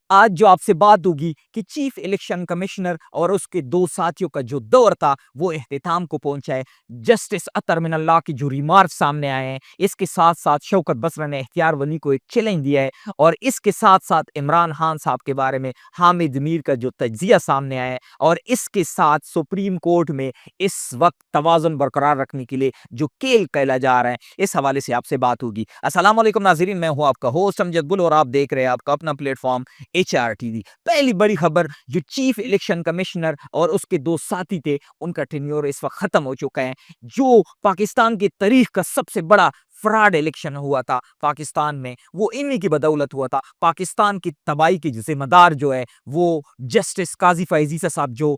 آج جو آپ سے بات ہوگی کہ چیف الیکشن کمشنر اور اس کے دو ساتھیوں کا جو دور تھا وہ اختتام کو پہنچا ہے۔ جسٹس اطہر من اللہ کی جو ریمارک سامنے آئے ہیں، اس کے ساتھ ساتھ شوکت بسرا نے اختیار ولی کو ایک چیلنج دیا ہے، اور اس کے ساتھ ساتھ عمران خان صاحب کے بارے میں حامد میر کا جو تجزیہ سامنے آیا ہے، اور اس کے ساتھ سپریم کورٹ میں اس وقت توازن برقرار رکھنے کے لیے جو کھیل کھیلا جا رہا ہے، اس حوالے سے آپ سے بات ہوگی۔ السلام علیکم ناظرین، میں ہوں آپ کا ہوسٹ امجد گل اور آپ دیکھ رہے ہیں آپ کا اپنا پلیٹ فارم HRTV۔ پہلی بڑی خبر، جو چیف الیکشن کمشنر اور اس کے دو ساتھی تھے، ان کا ٹینیور اس وقت ختم ہو چکا ہے۔ جو پاکستان کی تاریخ کا سب سے بڑا فراڈ الیکشن ہوا تھا پاکستان میں، وہ انہی کی بدولت ہوا تھا۔ پاکستان کی تباہی کی ذمہ دار جو ہے وہ جسٹس قاضی فائز عیسی صاحب، جو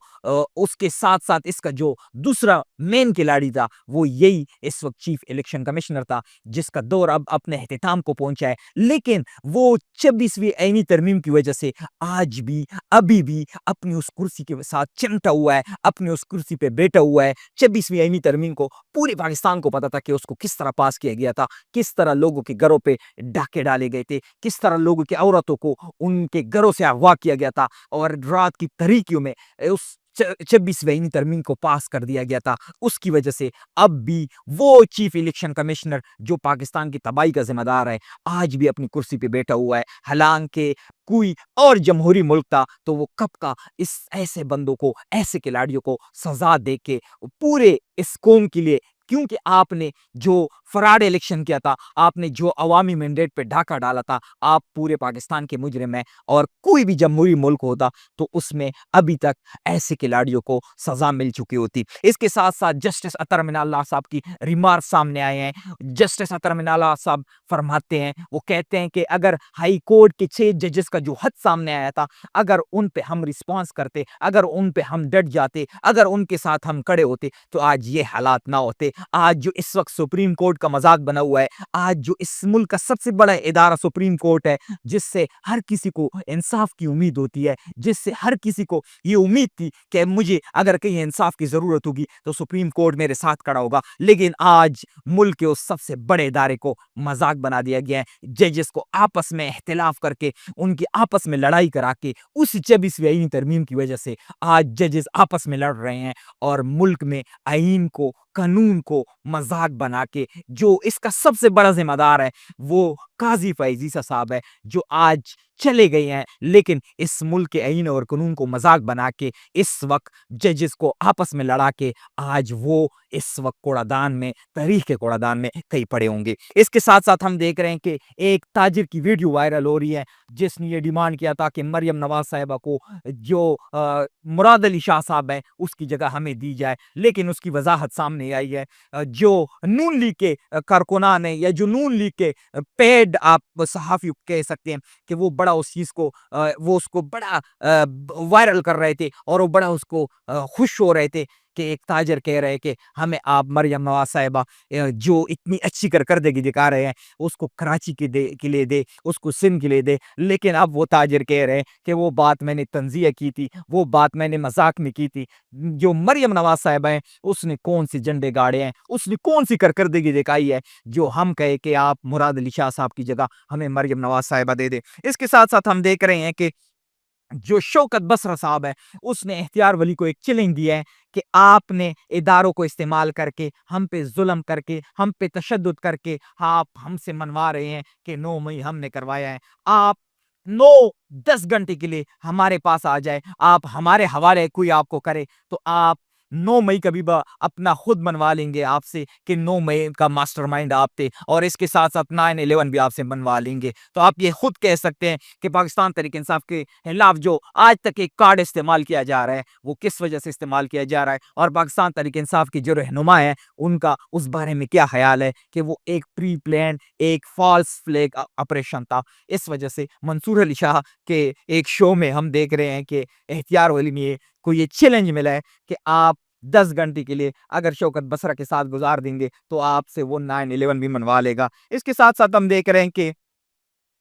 اس کے ساتھ ساتھ اس کا جو دوسرا مین کھلاڑی تھا وہ یہی اس وقت چیف الیکشن کمشنر تھا، جس کا دور اب اپنے اختتام کو پہنچا ہے۔ لیکن وہ 26ویں آئینی ترمیم کی وجہ سے آج بھی ابھی بھی اپنی اس کرسی کے ساتھ چمٹا ہوا ہے، اپنی اس کرسی پہ بیٹھا ہوا ہے۔ 26ویں آئینی ترمیم کو پورے پاکستان کو پتا تھا کہ اس کو کس طرح پاس کیا گیا تھا، کس طرح لوگوں کے گھروں پہ ڈاکے ڈالے گئے تھے، کس طرح لوگوں کی عورتوں کو ان کے گھروں سے اغوا کیا گیا تھا، اور رات کی تاریکیوں میں اس 26ویں آئینی ترمیم کو پاس کر دیا گیا تھا۔ اس کی وجہ سے اب بھی وہ چیف الیکشن کمشنر جو پاکستان کی تباہی کا ذمہ دار ہے، آج بھی اپنی کرسی پہ بیٹھا ہوا ہے۔ حالانکہ کوئی اور جمہوری ملک تھا تو وہ کب کا اس ایسے بندوں کو، ایسے کھلاڑیوں کو سزا دے کے پورے اس قوم کے لیے، کیونکہ آپ نے جو فراڈ الیکشن کیا تھا، آپ نے جو عوامی مینڈیٹ پہ ڈاکہ ڈالا تھا، آپ پورے پاکستان کے مجرم ہیں۔ اور کوئی بھی جمہوری ملک ہوتا تو اس میں ابھی تک ایسے کھلاڑیوں کو سزا مل چکی ہوتی۔ اس کے ساتھ ساتھ جسٹس اطہر من اللہ صاحب کی ریمارک سامنے آئے ہیں۔ جسٹس اطہر من اللہ صاحب فرماتے ہیں، وہ کہتے ہیں کہ اگر ہائی کورٹ کے 6 ججز کا جو حد سامنے آیا تھا، اگر ان پہ ہم رسپانس کرتے، اگر ان پہ ہم ڈٹ جاتے، اگر ان کے ساتھ ہم کھڑے ہوتے تو آج یہ حالات نہ ہوتے۔ آج جو اس وقت سپریم کورٹ کا مذاق بنا ہوا ہے، آج جو اس ملک کا سب سے بڑا ادارہ سپریم کورٹ ہے، جس سے ہر کسی کو انصاف کی امید ہوتی ہے، جس سے ہر کسی کو یہ امید تھی کہ مجھے اگر کہیں انصاف کی ضرورت ہوگی تو سپریم کورٹ میرے ساتھ کھڑا ہوگا، لیکن آج ملک کے اس سب سے بڑے ادارے کو مذاق بنا دیا گیا ہے۔ ججز کو آپس میں اختلاف کر کے، ان کی آپس میں لڑائی کرا کے، اس 26ویں آئینی ترمیم کی وجہ سے آج ججز آپس میں لڑ رہے ہیں، اور ملک میں آئین کو، قانون کو مذاق بنا کے جو اس کا سب سے بڑا ذمہ دار ہے وہ قاضی فائز عیسی صاحب ہے، جو آج چلے گئے ہیں، لیکن اس ملک کے آئین اور قانون کو مذاق بنا کے اس وقت ججز کو آپس میں لڑا کے آج وہ اس وقت کوڑا دان میں، تاریخ کے کوڑا دان میں کہیں پڑے ہوں گے۔ اس کے ساتھ ساتھ ہم دیکھ رہے ہیں کہ ایک تاجر کی ویڈیو وائرل ہو رہی ہے، جس نے یہ ڈیمانڈ کیا تھا کہ مریم نواز صاحبہ کو جو مراد علی شاہ صاحب ہیں اس کی جگہ ہمیں دی جائے، لیکن اس کی وضاحت سامنے آئی ہے۔ جو نون لیگ کے کارکنان ہیں، یا جو نون لیگ کے پیڈ آپ صحافی کہہ سکتے ہیں، کہ وہ بڑا اس چیز کو وہ اس کو بڑا وائرل کر رہے تھے، اور وہ بڑا اس کو خوش ہو رہے تھے کہ ایک تاجر کہہ رہے کہ ہمیں آپ مریم نواز صاحبہ جو اتنی اچھی کارکردگی دکھا رہے ہیں اس کو کراچی کے لیے دے، اس کو سندھ کے لیے دے۔ لیکن اب وہ تاجر کہہ رہے ہیں کہ وہ بات میں نے تنزیہ کی تھی، وہ بات میں نے مذاق میں کی تھی۔ جو مریم نواز صاحبہ ہیں اس نے کون سی جھنڈے گاڑے ہیں، اس نے کون سی کارکردگی دکھائی ہے جو ہم کہے کہ آپ مراد علی شاہ صاحب کی جگہ ہمیں مریم نواز صاحبہ دے دے۔ اس کے ساتھ ساتھ ہم دیکھ رہے ہیں کہ جو شوکت بسرا صاحب ہے اس نے اختیار ولی کو ایک چیلنج دیا ہے کہ آپ نے اداروں کو استعمال کر کے، ہم پہ ظلم کر کے، ہم پہ تشدد کر کے آپ ہم سے منوا رہے ہیں کہ 9 مئی ہم نے کروایا ہے۔ آپ 9-10 گھنٹے کے لیے ہمارے پاس آ جائے، آپ ہمارے حوالے کوئی آپ کو کرے تو آپ 9 مئی کا بھی اپنا خود منوا لیں گے آپ سے کہ 9 مئی کا ماسٹر مائنڈ آپ تھے، اور اس کے ساتھ ساتھ 9/11 بھی آپ سے منوا لیں گے۔ تو آپ یہ خود کہہ سکتے ہیں کہ پاکستان تحریک انصاف کے خلاف جو آج تک ایک کارڈ استعمال کیا جا رہا ہے وہ کس وجہ سے استعمال کیا جا رہا ہے، اور پاکستان تحریک انصاف کی جو رہنما ہے ان کا اس بارے میں کیا خیال ہے کہ وہ ایک پری پلان، ایک فالس فلیگ آپریشن تھا۔ اس وجہ سے منصور علی شاہ کے ایک شو میں ہم دیکھ رہے ہیں کہ اختیار ولی میں کو یہ چیلنج ملا ہے کہ آپ 10 گھنٹے کے لیے اگر شوکت بسرا کے ساتھ گزار دیں گے تو آپ سے وہ 9/11 بھی منوا لے گا۔ اس کے ساتھ ساتھ ہم دیکھ رہے ہیں کہ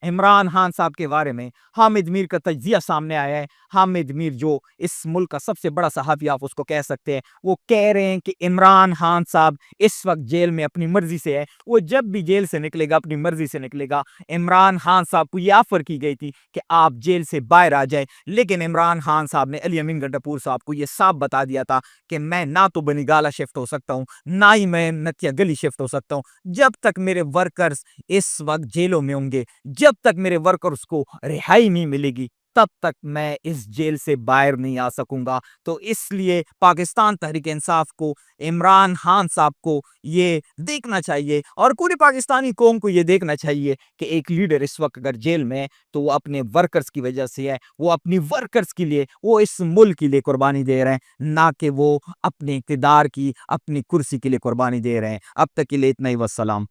عمران خان صاحب کے بارے میں حامد میر کا تجزیہ سامنے آیا ہے۔ حامد میر جو اس ملک کا سب سے بڑا صحافی آپ اس کو کہہ سکتے ہیں، وہ کہہ رہے ہیں کہ عمران خان صاحب اس وقت جیل میں اپنی مرضی سے ہے، وہ جب بھی جیل سے نکلے گا اپنی مرضی سے نکلے گا۔ عمران خان صاحب کو یہ آفر کی گئی تھی کہ آپ جیل سے باہر آ جائیں، لیکن عمران خان صاحب نے علی امین گنڈاپور صاحب کو یہ صاف بتا دیا تھا کہ میں نہ تو بنی گالا شفٹ ہو سکتا ہوں، نہ ہی میں نتیا گلی شفٹ ہو سکتا ہوں، جب تک میرے ورکرز اس وقت جیلوں میں ہوں گے، جب تک میرے ورکرز کو رہائی نہیں ملے گی، تب تک میں اس جیل سے باہر نہیں آ سکوں گا۔ تو اس لیے پاکستان تحریک انصاف کو، عمران خان صاحب کو یہ دیکھنا چاہیے اور پوری پاکستانی قوم کو یہ دیکھنا چاہیے کہ ایک لیڈر اس وقت اگر جیل میں ہے تو وہ اپنے ورکرز کی وجہ سے ہے، وہ اپنی ورکرز کے لیے، وہ اس ملک کے لیے قربانی دے رہے ہیں، نہ کہ وہ اپنے اقتدار کی، اپنی کرسی کے لیے قربانی دے رہے ہیں۔ اب تک کے لیے اتنا ہی، والسلام۔